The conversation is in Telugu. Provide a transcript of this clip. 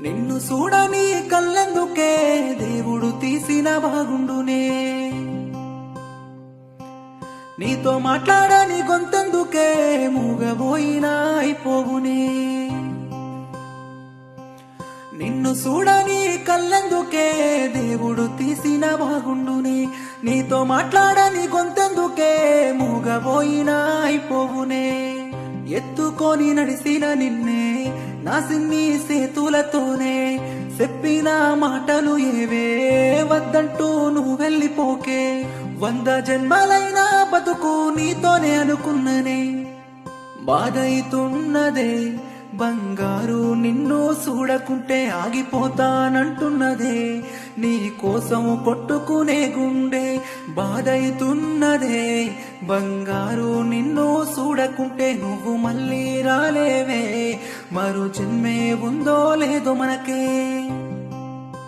నిన్ను చూడని కళ్ళెందుకే దేవుడు తీసిన బాగుండునే, నీతో మాట్లాడని గొంతెందుకే మూగబోయినా అయిపోవునే. నిన్ను చూడని కళ్ళెందుకే దేవుడు తీసిన బాగుండునే, నీతో మాట్లాడని గొంతెందుకే మూగబోయినా అయిపోవునే. ఎత్తుకొని నడిసిన నిన్నే నా సిన్ని సేతులతోనే, చెప్పిన మాటలు ఏవే వద్దంటూ నువ్వు వెళ్ళిపోకే. 100 జన్మలైనా బతుకు నీతోనే అనుకున్ననే, బాధైతున్నదే బంగారు నిన్ను చూడకుంటే ఆగిపోతానంటున్నదే. నీ కోసం కొట్టుకునే గుండె బాధైతున్నదే బంగారు నిన్ను చూడకుంటే నువ్వు మళ్ళీ రాలేవే. మరో జన్మే ఉందో లేదో మనకే.